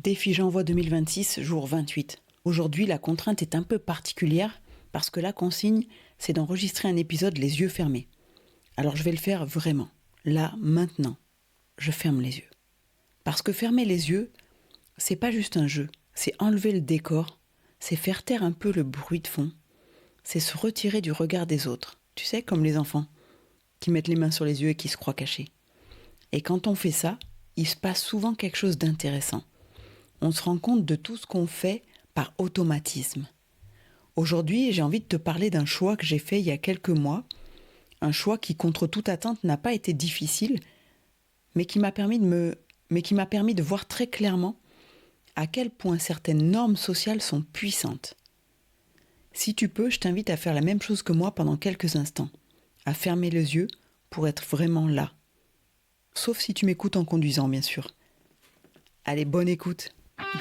Défi J'envoie 2026, jour 28. Aujourd'hui, la contrainte est un peu particulière parce que la consigne, c'est d'enregistrer un épisode les yeux fermés. Alors je vais le faire vraiment. Là, maintenant, je ferme les yeux. Parce que fermer les yeux, c'est pas juste un jeu, c'est enlever le décor, c'est faire taire un peu le bruit de fond, c'est se retirer du regard des autres. Tu sais, comme les enfants, qui mettent les mains sur les yeux et qui se croient cachés. Et quand on fait ça, il se passe souvent quelque chose d'intéressant. On se rend compte de tout ce qu'on fait par automatisme. Aujourd'hui, j'ai envie de te parler d'un choix que j'ai fait il y a quelques mois, un choix qui, contre toute attente, n'a pas été difficile, mais qui m'a permis de voir très clairement à quel point certaines normes sociales sont puissantes. Si tu peux, je t'invite à faire la même chose que moi pendant quelques instants, à fermer les yeux pour être vraiment là. Sauf si tu m'écoutes en conduisant, bien sûr. Allez, bonne écoute.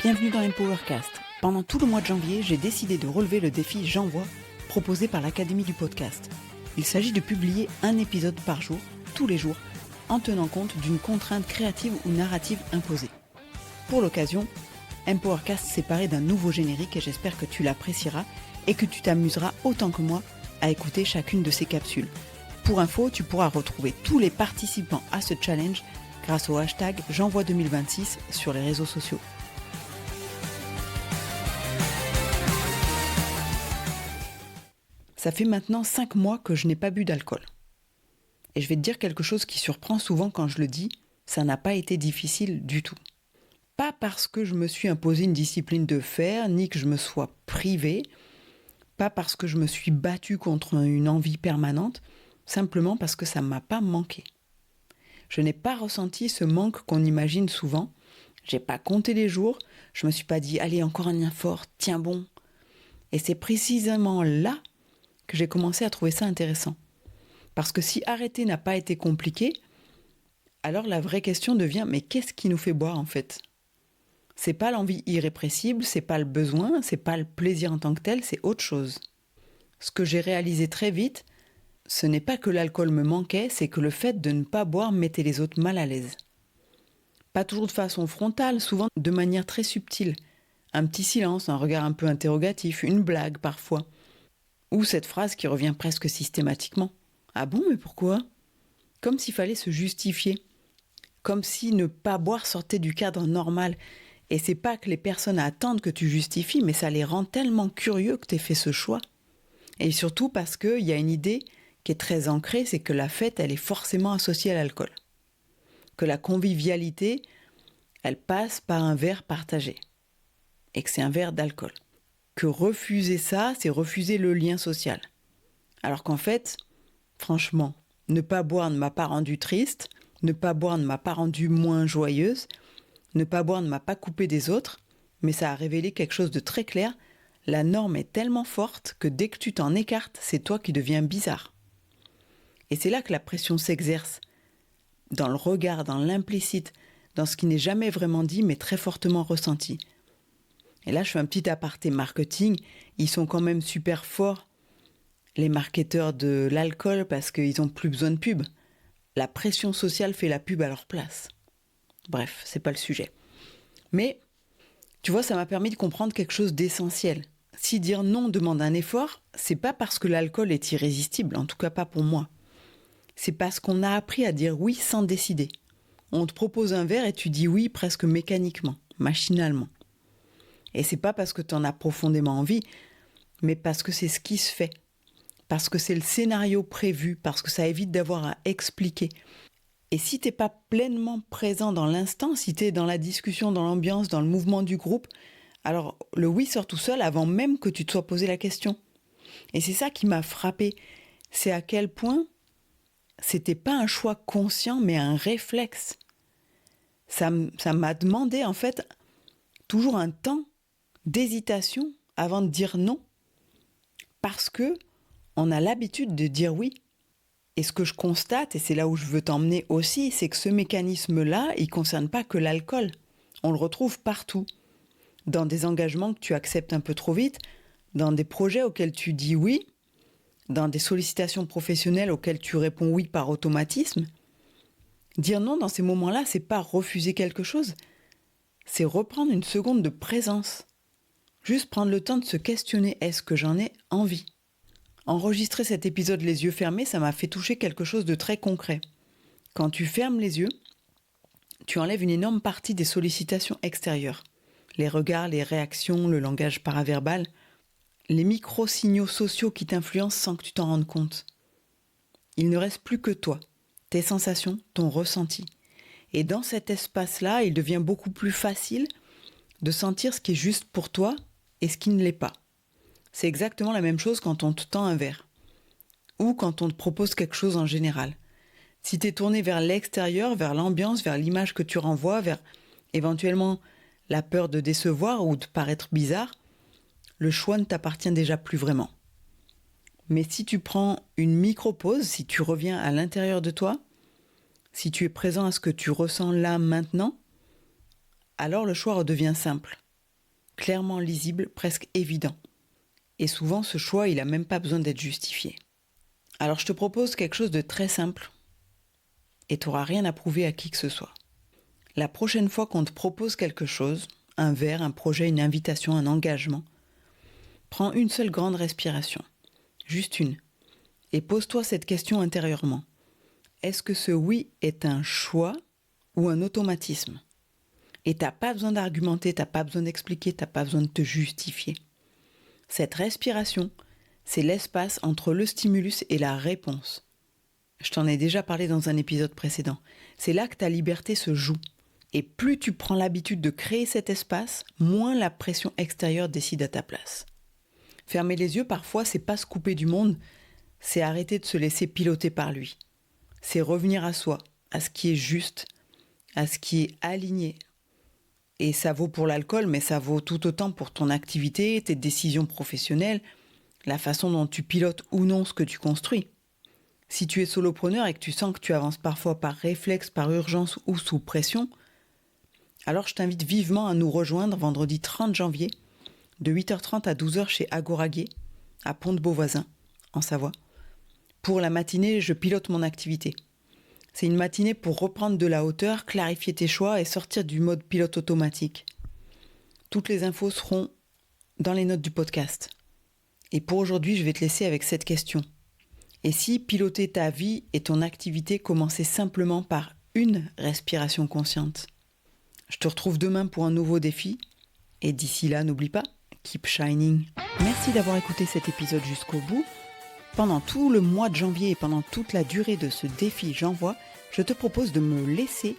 Bienvenue dans Empowercast. Pendant tout le mois de janvier, j'ai décidé de relever le défi J'envoie, proposé par l'Académie du podcast. Il s'agit de publier un épisode par jour, tous les jours, en tenant compte d'une contrainte créative ou narrative imposée. Pour l'occasion, Empowercast s'est paré d'un nouveau générique et j'espère que tu l'apprécieras et que tu t'amuseras autant que moi à écouter chacune de ces capsules. Pour info, tu pourras retrouver tous les participants à ce challenge grâce au hashtag J'envoie 2026 sur les réseaux sociaux. Ça fait maintenant 5 mois que je n'ai pas bu d'alcool. Et je vais te dire quelque chose qui surprend souvent quand je le dis, ça n'a pas été difficile du tout. Pas parce que je me suis imposé une discipline de fer, ni que je me sois privé, pas parce que je me suis battu contre une envie permanente, simplement parce que ça ne m'a pas manqué. Je n'ai pas ressenti ce manque qu'on imagine souvent, j'ai pas compté les jours, je me suis pas dit « allez, encore un lien fort, tiens bon ». Et c'est précisément là que j'ai commencé à trouver ça intéressant. Parce que si arrêter n'a pas été compliqué, alors la vraie question devient « mais qu'est-ce qui nous fait boire en fait ?» C'est pas l'envie irrépressible, c'est pas le besoin, c'est pas le plaisir en tant que tel, c'est autre chose. Ce que j'ai réalisé très vite, ce n'est pas que l'alcool me manquait, c'est que le fait de ne pas boire mettait les autres mal à l'aise. Pas toujours de façon frontale, souvent de manière très subtile. Un petit silence, un regard un peu interrogatif, une blague parfois. Ou cette phrase qui revient presque systématiquement. « Ah bon, mais pourquoi ?» Comme s'il fallait se justifier. Comme si ne pas boire sortait du cadre normal. Et c'est pas que les personnes attendent que tu justifies, mais ça les rend tellement curieux que tu aies fait ce choix. Et surtout parce qu'il y a une idée qui est très ancrée, c'est que la fête, elle est forcément associée à l'alcool. Que la convivialité, elle passe par un verre partagé. Et que c'est un verre d'alcool. Que refuser ça, c'est refuser le lien social. Alors qu'en fait, franchement, ne pas boire ne m'a pas rendue triste, ne pas boire ne m'a pas rendue moins joyeuse, ne pas boire ne m'a pas coupé des autres, mais ça a révélé quelque chose de très clair. La norme est tellement forte que dès que tu t'en écartes, c'est toi qui deviens bizarre. Et c'est là que la pression s'exerce, dans le regard, dans l'implicite, dans ce qui n'est jamais vraiment dit, mais très fortement ressenti. Et là, je fais un petit aparté marketing, ils sont quand même super forts, les marketeurs de l'alcool, parce qu'ils n'ont plus besoin de pub. La pression sociale fait la pub à leur place. Bref, c'est pas le sujet. Mais, tu vois, ça m'a permis de comprendre quelque chose d'essentiel. Si dire non demande un effort, c'est pas parce que l'alcool est irrésistible, en tout cas pas pour moi. C'est parce qu'on a appris à dire oui sans décider. On te propose un verre et tu dis oui presque mécaniquement, machinalement. Et c'est pas parce que tu en as profondément envie, mais parce que c'est ce qui se fait. Parce que c'est le scénario prévu, parce que ça évite d'avoir à expliquer. Et si t'es pas pleinement présent dans l'instant, si t'es dans la discussion, dans l'ambiance, dans le mouvement du groupe, alors le oui sort tout seul avant même que tu te sois posé la question. Et c'est ça qui m'a frappée. C'est à quel point c'était pas un choix conscient, mais un réflexe. Ça m'a demandé en fait toujours un temps d'hésitation avant de dire non. Parce que on a l'habitude de dire oui. Et ce que je constate, et c'est là où je veux t'emmener aussi, c'est que ce mécanisme-là, il ne concerne pas que l'alcool. On le retrouve partout. Dans des engagements que tu acceptes un peu trop vite, dans des projets auxquels tu dis oui, dans des sollicitations professionnelles auxquelles tu réponds oui par automatisme. Dire non dans ces moments-là, c'est pas refuser quelque chose, c'est reprendre une seconde de présence. Juste prendre le temps de se questionner, est-ce que j'en ai envie ? Enregistrer cet épisode les yeux fermés, ça m'a fait toucher quelque chose de très concret. Quand tu fermes les yeux, tu enlèves une énorme partie des sollicitations extérieures. Les regards, les réactions, le langage paraverbal, les micro-signaux sociaux qui t'influencent sans que tu t'en rendes compte. Il ne reste plus que toi, tes sensations, ton ressenti. Et dans cet espace-là, il devient beaucoup plus facile de sentir ce qui est juste pour toi et ce qui ne l'est pas. C'est exactement la même chose quand on te tend un verre ou quand on te propose quelque chose en général. Si tu es tourné vers l'extérieur, vers l'ambiance, vers l'image que tu renvoies, vers éventuellement la peur de décevoir ou de paraître bizarre, le choix ne t'appartient déjà plus vraiment. Mais si tu prends une micro-pause, si tu reviens à l'intérieur de toi, si tu es présent à ce que tu ressens là maintenant, alors le choix redevient simple, clairement lisible, presque évident. Et souvent, ce choix, il n'a même pas besoin d'être justifié. Alors je te propose quelque chose de très simple et tu n'auras rien à prouver à qui que ce soit. La prochaine fois qu'on te propose quelque chose, un verre, un projet, une invitation, un engagement, prends une seule grande respiration, juste une, et pose-toi cette question intérieurement. Est-ce que ce oui est un choix ou un automatisme ? Et tu n'as pas besoin d'argumenter, tu n'as pas besoin d'expliquer, tu n'as pas besoin de te justifier. Cette respiration, c'est l'espace entre le stimulus et la réponse. Je t'en ai déjà parlé dans un épisode précédent. C'est là que ta liberté se joue. Et plus tu prends l'habitude de créer cet espace, moins la pression extérieure décide à ta place. Fermer les yeux, parfois, c'est pas se couper du monde, c'est arrêter de se laisser piloter par lui. C'est revenir à soi, à ce qui est juste, à ce qui est aligné. Et ça vaut pour l'alcool, mais ça vaut tout autant pour ton activité, tes décisions professionnelles, la façon dont tu pilotes ou non ce que tu construis. Si tu es solopreneur et que tu sens que tu avances parfois par réflexe, par urgence ou sous pression, alors je t'invite vivement à nous rejoindre vendredi 30 janvier, de 8h30 à 12h chez Agoraguet, à Pont-de-Beauvoisin, en Savoie. Pour la matinée, je pilote mon activité. C'est une matinée pour reprendre de la hauteur, clarifier tes choix et sortir du mode pilote automatique. Toutes les infos seront dans les notes du podcast. Et pour aujourd'hui, je vais te laisser avec cette question. Et si piloter ta vie et ton activité commençait simplement par une respiration consciente ? Je te retrouve demain pour un nouveau défi. Et d'ici là, n'oublie pas, keep shining. Merci d'avoir écouté cet épisode jusqu'au bout. Pendant tout le mois de janvier et pendant toute la durée de ce défi J'envoie, je te propose de me laisser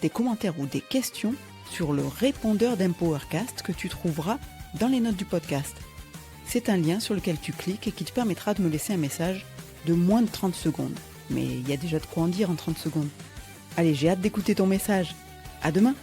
des commentaires ou des questions sur le répondeur d'Empowercast que tu trouveras dans les notes du podcast. C'est un lien sur lequel tu cliques et qui te permettra de me laisser un message de moins de 30 secondes. Mais il y a déjà de quoi en dire en 30 secondes. Allez, j'ai hâte d'écouter ton message. À demain!